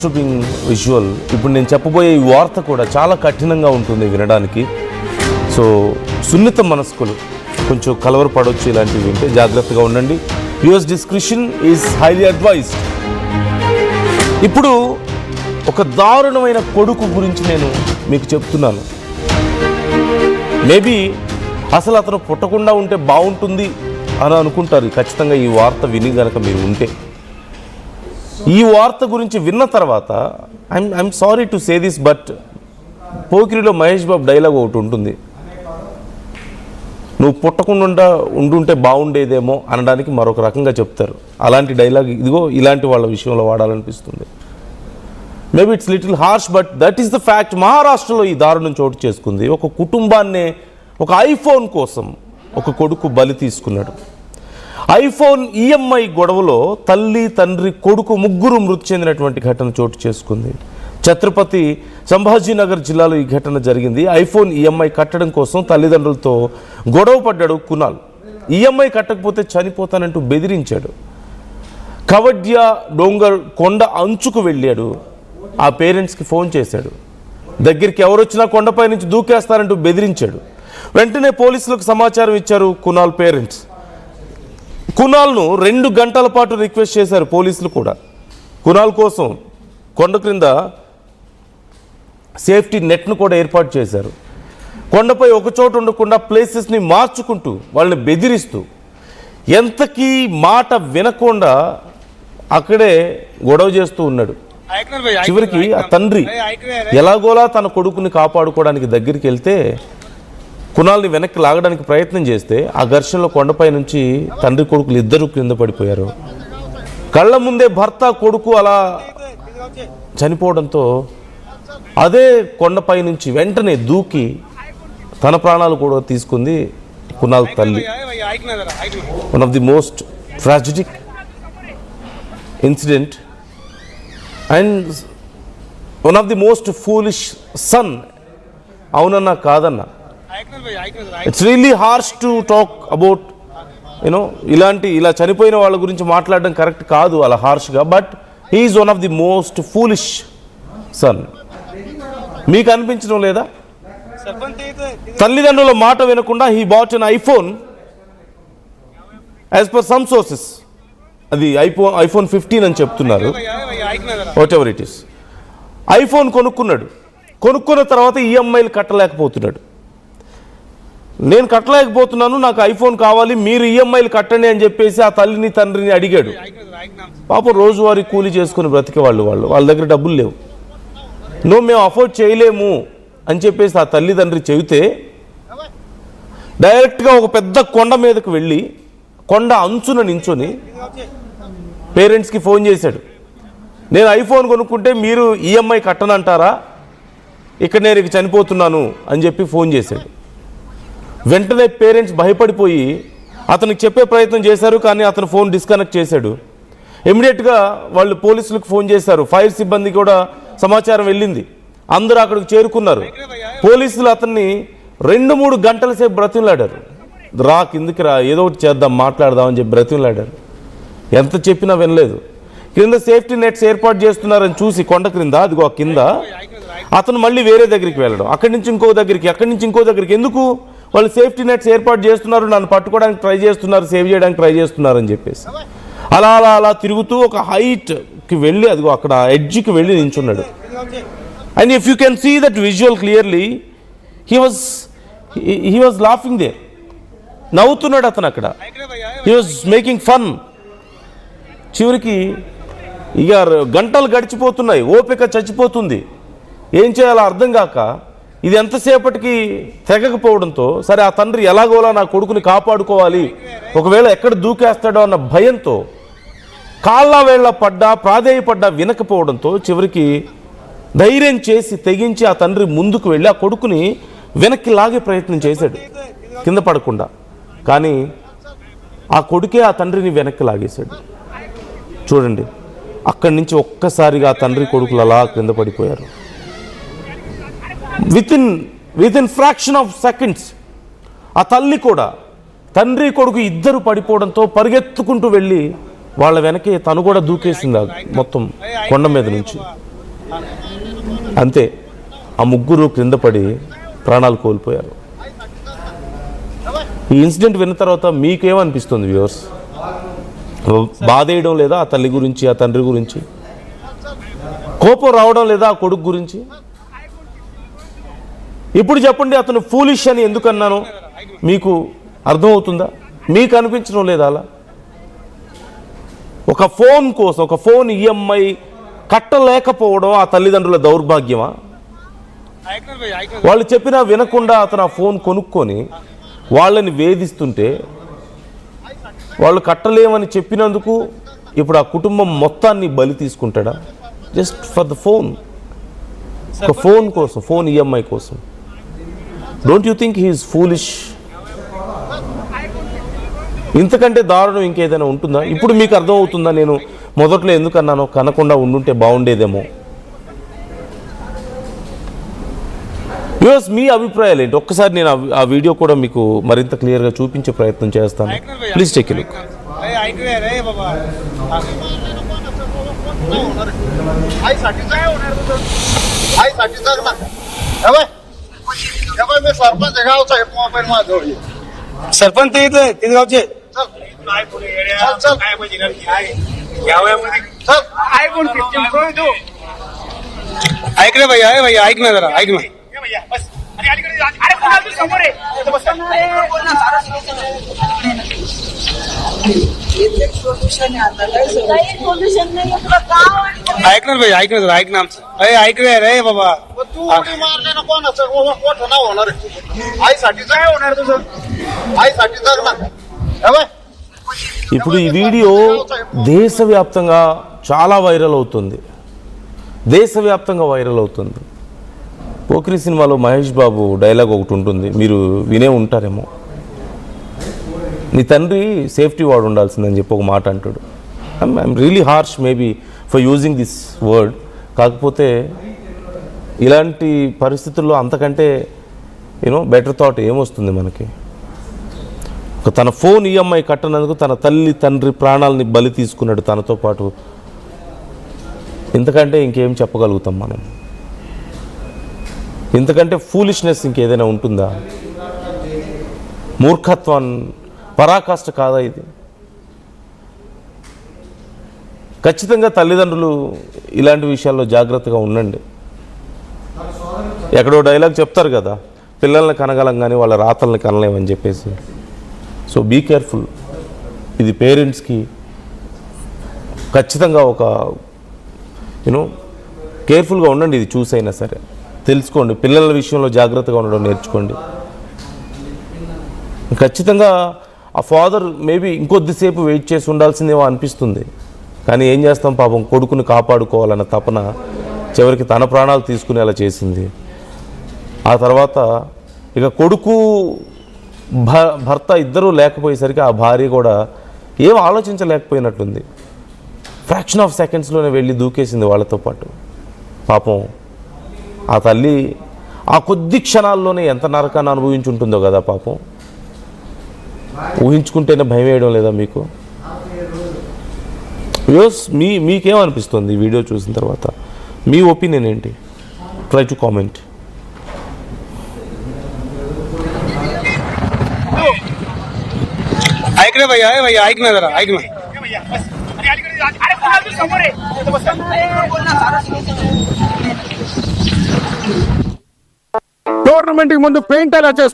Disturbing visual. ఇప్పుడు నేను చెప్పబోయే ఈ వార్త కూడా చాలా కఠినంగా ఉంటుంది వినడానికి. సో సున్నిత మనస్కులు కొంచెం కలవరపడవచ్చు ఇలాంటివి వింటే, జాగ్రత్తగా ఉండండి. Yours description is highly advised. ఇప్పుడు ఒక దారుణమైన కొడుకు గురించి నేను మీకు చెప్తున్నాను. మేబీ అసలు అతను పుట్టకుండా ఉంటే బాగుంటుంది అని అనుకుంటారు ఖచ్చితంగా ఈ వార్త విని కనుక మీరు ఉంటే. ఈ వార్త గురించి విన్న తర్వాత I'm sorry to say this, but పోకిరిలో మహేష్ బాబు డైలాగ్ ఒకటి ఉంటుంది, నువ్వు పుట్టకుండా ఉండుంటే బాగుండేదేమో అనడానికి మరొక రకంగా చెప్తారు. అలాంటి డైలాగ్ ఇదిగో ఇలాంటి వాళ్ళ విషయంలో వాడాలనిపిస్తుంది. Maybe it's little harsh, but that is the fact. మహారాష్ట్రలో ఈ దారుణం చోటు చేసుకుంది. ఒక కుటుంబాన్నే ఒక ఐఫోన్ కోసం ఒక కొడుకు బలి తీసుకున్నాడు. ఐఫోన్ ఈఎంఐ గొడవలో తల్లి, తండ్రి, కొడుకు ముగ్గురు మృతి చెందినటువంటి ఘటన చోటు చేసుకుంది. ఛత్రపతి సంభాజీనగర్ జిల్లాలో ఈ ఘటన జరిగింది. ఐఫోన్ ఈఎంఐ కట్టడం కోసం తల్లిదండ్రులతో గొడవ పడ్డాడు కునాల్. ఈఎంఐ కట్టకపోతే చనిపోతానంటూ బెదిరించాడు. కవడ్యా డోంగర్ కొండ అంచుకు వెళ్ళాడు. ఆ పేరెంట్స్కి ఫోన్ చేశాడు. దగ్గరికి ఎవరొచ్చినా కొండపై నుంచి దూకేస్తారంటూ బెదిరించాడు. వెంటనే పోలీసులకు సమాచారం ఇచ్చారు కునాల్ పేరెంట్స్. కునాల్ను 2 గంటల పాటు రిక్వెస్ట్ చేశారు పోలీసులు కూడా. కునాల్ కోసం కొండ క్రింద సేఫ్టీ నెట్ను కూడా ఏర్పాటు చేశారు. కొండపై ఒక చోట ఉండకుండా ప్లేసెస్ని మార్చుకుంటూ వాళ్ళని బెదిరిస్తూ ఎంతకీ మాట వినకుండా అక్కడే గొడవ చేస్తూ ఉన్నాడు. చివరికి ఆ తండ్రి ఎలాగోలా తన కొడుకుని కాపాడుకోవడానికి దగ్గరికి వెళ్తే కునాల్ని వెనక్కి లాగడానికి ప్రయత్నం చేస్తే ఆ ఘర్షణలో కొండపై నుంచి తండ్రి కొడుకులు ఇద్దరు కింద పడిపోయారు. కళ్ళ ముందే భర్త కొడుకు అలా చనిపోవడంతో అదే కొండపై నుంచి వెంటనే దూకి తన ప్రాణాలు కూడా తీసుకుంది కునాల్ తల్లి. One of the most tragic incident and one of the most foolish son. అవునన్నా కాదన్నా, it's really harsh to talk about ఇలా చనిపోయిన వాళ్ళ గురించి మాట్లాడడం కరెక్ట్ కాదు అలా హార్ష్గా, but he is one of the most foolish son. మీకు అనిపించడం లేదా? తల్లిదండ్రుల మాట వినకుండా he bought an iPhone as per some sources. అది ఐఫోన్ 15 అని చెప్తున్నారు. Whatever it is, iPhone కొనుక్కున్నాడు. కొనుక్కున్న తర్వాత ఈఎంఐలు కట్టలేకపోతున్నాడు. నేను కట్టలేకపోతున్నాను, నాకు ఐఫోన్ కావాలి, మీరు ఈఎంఐలు కట్టండి అని చెప్పేసి ఆ తల్లిని తండ్రిని అడిగాడు. పాపం రోజువారీ కూలీ చేసుకుని బ్రతికే వాళ్ళ దగ్గర డబ్బులు లేవు. మేము అఫోర్డ్ చేయలేము అని చెప్పేసి ఆ తల్లిదండ్రి చెబితే డైరెక్ట్గా ఒక పెద్ద కొండ మీదకు వెళ్ళి కొండ అంచున నించొని పేరెంట్స్కి ఫోన్ చేశాడు. నేను ఐఫోన్ కొనుక్కుంటే మీరు ఈఎంఐ కట్టనంటారా, ఇక్కడ నేను ఇక చనిపోతున్నాను అని చెప్పి ఫోన్ చేశాడు. వెంటనే పేరెంట్స్ భయపడిపోయి అతనికి చెప్పే ప్రయత్నం చేశారు, కానీ అతను ఫోన్ డిస్కనెక్ట్ చేశాడు. ఇమ్మీడియట్గా వాళ్ళు పోలీసులకు ఫోన్ చేశారు. ఫైర్ సిబ్బంది కూడా సమాచారం వెళ్ళింది. అందరూ అక్కడికి చేరుకున్నారు. పోలీసులు అతన్ని 2-3 గంటల సేపు బ్రతిమలాడారు. రా కిందికి రా, ఏదో ఒకటి చేద్దాం, మాట్లాడదామని చెప్పి బ్రతిమలాడారు. ఎంత చెప్పినా వినలేదు. కింద సేఫ్టీ నెట్స్ ఏర్పాటు చేస్తున్నారని చూసి కొండ క్రింద, అదిగో కింద అతను మళ్ళీ వేరే దగ్గరికి వెళ్ళడం, అక్కడి నుంచి ఇంకో దగ్గరికి. ఎందుకు? వాళ్ళు సేఫ్టీ నెట్స్ ఏర్పాటు చేస్తున్నారు, నన్ను పట్టుకోవడానికి ట్రై చేస్తున్నారు, సేవ్ చేయడానికి ట్రై చేస్తున్నారు అని చెప్పేసి అలా తిరుగుతూ ఒక హైట్కి వెళ్ళి అదిగో అక్కడ ఎడ్జ్కి వెళ్ళి నించున్నాడు. And if you can see that visual clearly, he was laughing there. నవ్వుతున్నాడు అతను అక్కడ. He was making fun. చివరికి ఇక గంటలు గడిచిపోతున్నాయి, ఓపిక చచ్చిపోతుంది. ఏం చేయాలో అర్థం కాక ఇది ఎంతసేపటికి తెగకపోవడంతో సరే ఆ తండ్రి ఎలాగోలా నా కొడుకుని కాపాడుకోవాలి, ఒకవేళ ఎక్కడ దూకేస్తాడో అన్న భయంతో కాళ్ళ వేళ్ళ పడ్డా ప్రాధేయపడ్డా వినకపోవడంతో చివరికి ధైర్యం చేసి తెగించి ఆ తండ్రి ముందుకు వెళ్ళి ఆ కొడుకుని వెనక్కి లాగే ప్రయత్నం చేశాడు కింద పడకుండా. కానీ ఆ కొడుకే ఆ తండ్రిని వెనక్కి లాగేశాడు. చూడండి, అక్కడి నుంచి ఒక్కసారిగా ఆ తండ్రి కొడుకులు అలా కింద పడిపోయారు. వితిన్ ఫ్రాక్షన్ ఆఫ్ సెకండ్స్ ఆ తల్లి కూడా తండ్రి కొడుకు ఇద్దరు పడిపోవడంతో పరిగెత్తుకుంటూ వెళ్ళి వాళ్ళ వెనకే తను కూడా దూకేసింది మొత్తం కొండ మీద నుంచి. అంతే. ఆ ముగ్గురు క్రింద పడి ప్రాణాలు కోల్పోయారు. ఈ ఇన్సిడెంట్ విన్న తర్వాత మీకేమనిపిస్తుంది వ్యూవర్స్? బాధేయడం లేదా ఆ తల్లి గురించి, ఆ తండ్రి గురించి? కోపం రావడం లేదా ఆ కొడుకు గురించి? ఇప్పుడు చెప్పండి, అతను ఫూలిష్ అని ఎందుకు అన్నాను మీకు అర్థమవుతుందా? మీకు అనిపించడం లేదా అలా? ఒక ఫోన్ కోసం, ఒక ఫోన్ ఈఎంఐ కట్టలేకపోవడం ఆ తల్లిదండ్రుల దౌర్భాగ్యమా? వాళ్ళు చెప్పినా వినకుండా అతను ఆ ఫోన్ కొనుక్కొని వాళ్ళని వేధిస్తుంటే, వాళ్ళు కట్టలేమని చెప్పినందుకు ఇప్పుడు ఆ కుటుంబం మొత్తాన్ని బలి తీసుకుంటాడా? జస్ట్ ఫర్ ద ఫోన్, ఒక ఫోన్ కోసం, ఫోన్ ఈఎంఐ కోసం. Don't you think he's foolish? ఇంతకంటే దారుణం ఇంకేదైనా ఉంటుందా? ఇప్పుడు మీకు అర్థమవుతుందా నేను మొదట్లో ఎందుకు అన్నానో? కనకుండా ఉండుంటే బాగుండేదేమో. యూఎస్ మీ అభిప్రాయాలు ఏంటి? ఒక్కసారి నేను ఆ వీడియో కూడా మీకు మరింత క్లియర్గా చూపించే ప్రయత్నం చేస్తాను. Please take a look. Sarpanch तीन गावचे ऐक रे भैया, भैया ऐक ना जरा, ऐक ना. ऐक ना भैया, ऐक ना जरा, ऐक ना आमचं. अरे ऐक रे बाबा, तू उडी मारले ना कोणाचं मोठं नाव होणार. आईसाठी काय होणार तुझं? आईसाठी जग ना. ఇప్పుడు ఈ వీడియో దేశవ్యాప్తంగా చాలా వైరల్ అవుతుంది. దేశవ్యాప్తంగా వైరల్ అవుతుంది. పోకిరి సినిమాలో మహేష్ బాబు డైలాగ్ ఒకటి ఉంటుంది, మీరు వినే ఉంటారేమో. నీ తండ్రి సేఫ్టీ వార్డ్ ఉండాల్సిందని చెప్పి ఒక మాట అంటాడు. I'm really harsh maybe for using this word. కాకపోతే ఇలాంటి పరిస్థితుల్లో అంతకంటే బెటర్ థాట్ ఏమొస్తుంది మనకి? తన ఫోన్ ఈఎంఐ కట్టనందుకు తన తల్లి తండ్రి ప్రాణాలని బలి తీసుకున్నాడు తనతో పాటు. ఇంతకంటే ఇంకేం చెప్పగలుగుతాం మనం? ఇంతకంటే ఫూలిష్నెస్ ఇంకేదైనా ఉంటుందా? మూర్ఖత్వం పరాకాష్ట కాదా ఇది? ఖచ్చితంగా తల్లిదండ్రులు ఇలాంటి విషయాల్లో జాగ్రత్తగా ఉండండి. ఎక్కడో డైలాగ్ చెప్తారు కదా, పిల్లల్ని కనగలం కానీ వాళ్ళ రాతల్ని కనలేమని చెప్పేసి. So be careful. ఇది పేరెంట్స్కి ఖచ్చితంగా ఒక కేర్ఫుల్గా ఉండండి. ఇది చూసైనా సరే తెలుసుకోండి. పిల్లల విషయంలో జాగ్రత్తగా ఉండడం నేర్చుకోండి. ఖచ్చితంగా ఆ ఫాదర్ మేబీ ఇంకొద్దిసేపు వెయిట్ చేసి ఉండాల్సిందేమో అనిపిస్తుంది. కానీ ఏం చేస్తాం, పాపం కొడుకుని కాపాడుకోవాలన్న తపన చివరికి తన ప్రాణాలు తీసుకునేలా చేసింది. ఆ తర్వాత ఇక కొడుకు భర్త ఇద్దరూ లేకపోయేసరికి ఆ భార్య కూడా ఏం ఆలోచించలేకపోయినట్లుంది. ఫ్రాక్షన్ ఆఫ్ సెకండ్స్లోనే వెళ్ళి దూకేసింది వాళ్ళతో పాటు. పాపం ఆ తల్లి ఆ కొద్ది క్షణాల్లోనే ఎంత నరకాన్ని అనుభవించుంటుందో కదా పాపం. ఊహించుకుంటేనే భయం వేయడం లేదా మీకు? మీకేమనిపిస్తుంది ఈ వీడియో చూసిన తర్వాత? మీ ఒపీనియన్ ఏంటి? Try to comment. ऐक रे भैया, भैया ऐक ना जरा, ऐक ना. టోర్నమెంట్ కి ముందు పెయింట్ ఎలా చేస్తారు?